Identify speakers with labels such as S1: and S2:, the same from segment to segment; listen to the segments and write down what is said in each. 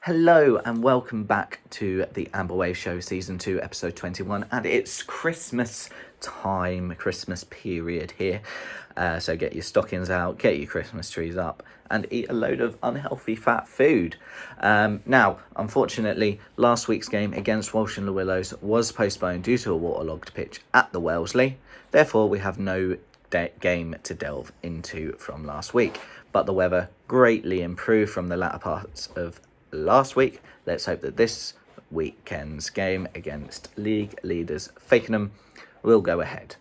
S1: Hello and welcome back to the Amber Wave Show Season 2 Episode 21, and it's Christmas time, Christmas period here. So get your stockings out, get your Christmas trees up and eat a load of unhealthy fat food. Now, unfortunately, last week's game against Walsh and the Willows was postponed due to a waterlogged pitch at the Wellesley. Therefore, we have no game to delve into from last week, but the weather greatly improved from the latter parts of last week. Let's hope that this weekend's game against League Leaders Fakenham will go ahead.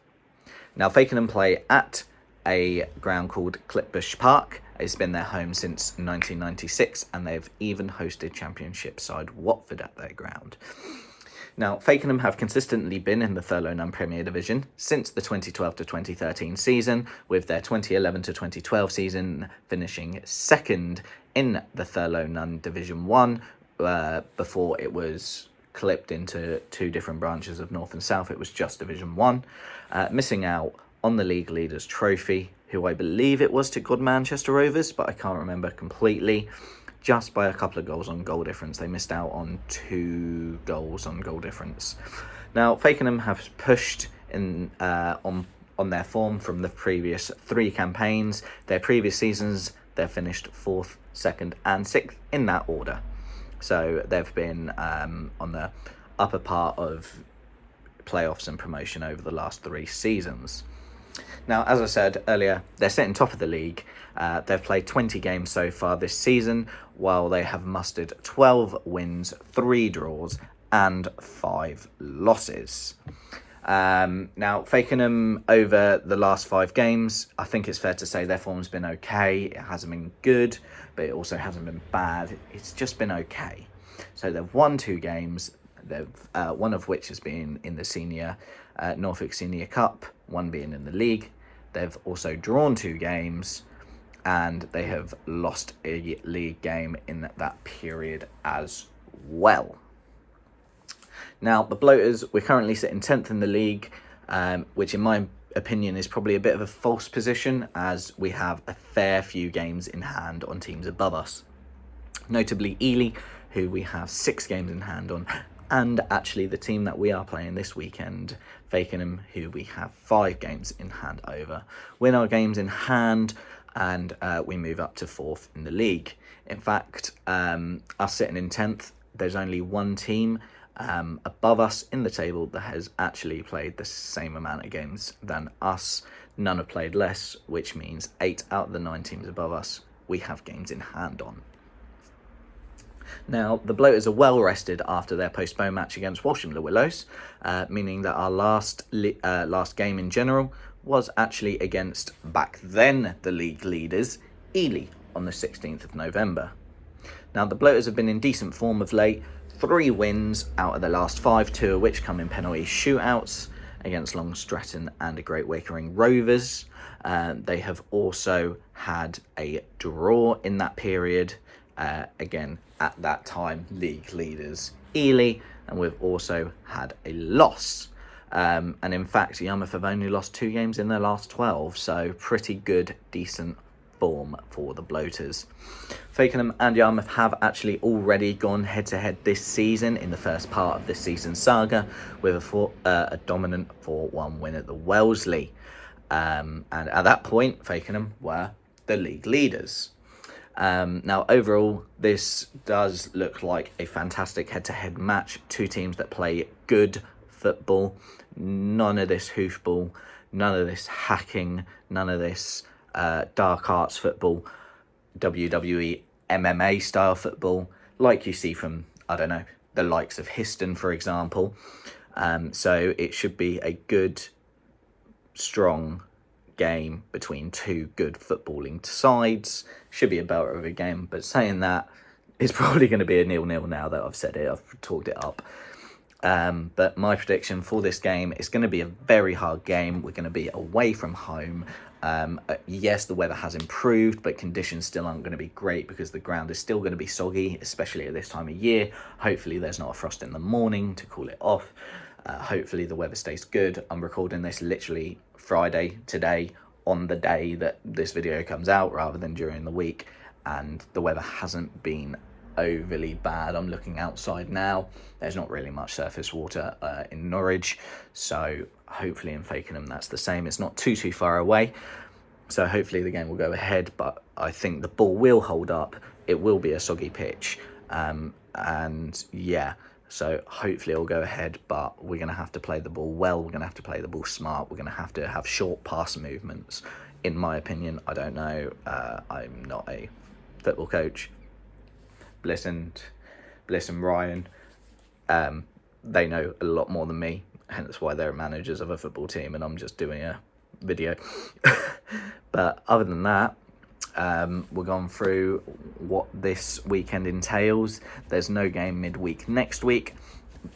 S1: Now, Fakenham play at a ground called Clipbush Park. It's been their home since 1996, and they've even hosted Championship side Watford at their ground. Now, Fakenham have consistently been in the Thurlow Nunn Premier Division since the 2012 to 2013 season, with their 2011 to 2012 season finishing second in the Thurlow Nunn Division 1 before it was clipped into two different branches of North and South. It was just Division 1, missing out on the League Leaders Trophy, who I believe it was to Good Manchester Rovers, but I can't remember completely. Just by a couple of goals on goal difference. They missed out on 2 goals on goal difference. Now, Fakenham have pushed in on their form from the previous 3 campaigns. Their previous seasons, they've finished 4th, 2nd and 6th in that order. So they've been on the upper part of playoffs and promotion over the last 3 seasons. Now, as I said earlier, they're sitting top of the league. They've played 20 games so far this season, while they have mustered 12 wins, 3 draws and 5 losses. Now, Fakenham, over the last 5 games, I think it's fair to say their form's been okay. It hasn't been good, but it also hasn't been bad. It's just been okay. So they've won 2 games, one of which has been in the senior Norfolk Senior Cup, one being in the league. They've also drawn 2 games, and they have lost a league game in that period as well. Now, the Bloaters, we're currently sitting 10th in the league, which in my opinion is probably a bit of a false position, as we have a fair few games in hand on teams above us. Notably Ely, who we have 6 games in hand on, and actually the team that we are playing this weekend, Fakenham, who we have 5 games in hand over. Win our games in hand, and we move up to 4th in the league. In fact, us sitting in 10th, there's only one team above us in the table that has actually played the same amount of games than us. None have played less, which means 8 out of the 9 teams above us we have games in hand on. Now, the Bloaters are well rested after their postponed match against Walsh and the Willows, meaning that our last game in general was actually against, back then, the league leaders, Ely, on the 16th of November. Now, the Bloaters have been in decent form of late. 3 wins out of the last 5, 2 of which come in penalty shootouts against Long Stratton and Great Wakering Rovers. They have also had a draw in that period, again, at that time, league leaders Ely, and we've also had a loss. And in fact, Yarmouth have only lost 2 games in their last 12, so pretty good, decent form for the Bloaters. Fakenham and Yarmouth have actually already gone head-to-head this season in the first part of this season's saga, with a dominant 4-1 win at the Wellesley. And at that point, Fakenham were the league leaders. Now, overall, this does look like a fantastic head-to-head match. 2 teams that play good football, none of this hoofball, none of this hacking, none of this dark arts football, WWE MMA style football, like you see from, I don't know, the likes of Histon, for example. So it should be a good, strong game between 2 good footballing sides. Should be a belter of a game, but saying that, it's probably going to be a 0-0 now that I've said it. I've talked it up. But my prediction for this game is going to be a very hard game. We're going to be away from home. Yes, the weather has improved, but conditions still aren't going to be great because the ground is still going to be soggy, especially at this time of year. Hopefully there's not a frost in the morning to cool it off. Hopefully the weather stays good. I'm recording this literally Friday today, on the day that this video comes out, rather than during the week, and the weather hasn't been overly bad. I'm looking outside now. There's not really much surface water in Norwich, so hopefully in Fakenham that's the same. It's not too far away, so hopefully the game will go ahead, but I think the ball will hold up. It will be a soggy pitch, and yeah, so hopefully it'll go ahead, but we're going to have to play the ball well. We're going to have to play the ball smart. We're going to have short pass movements, in my opinion. I don't know. I'm not a football coach. Bliss and Ryan, they know a lot more than me, hence why they're managers of a football team and I'm just doing a video. But other than that, we're going through what this weekend entails. There's no game midweek next week.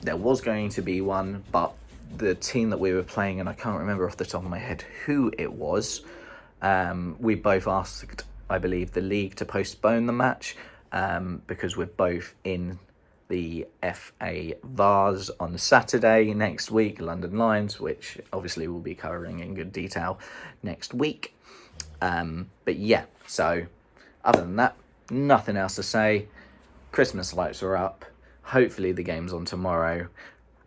S1: There was going to be one, but the team that we were playing, and I can't remember off the top of my head who it was, we both asked, I believe, the league to postpone the match, because we're both in the FA Vars on Saturday next week, London Lions, which obviously we'll be covering in good detail next week. But yeah, so other than that, nothing else to say. Christmas lights are up. Hopefully the game's on tomorrow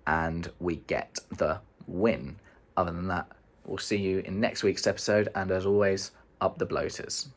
S1: and we get the win. Other than that, we'll see you in next week's episode, and as always, up the bloaters.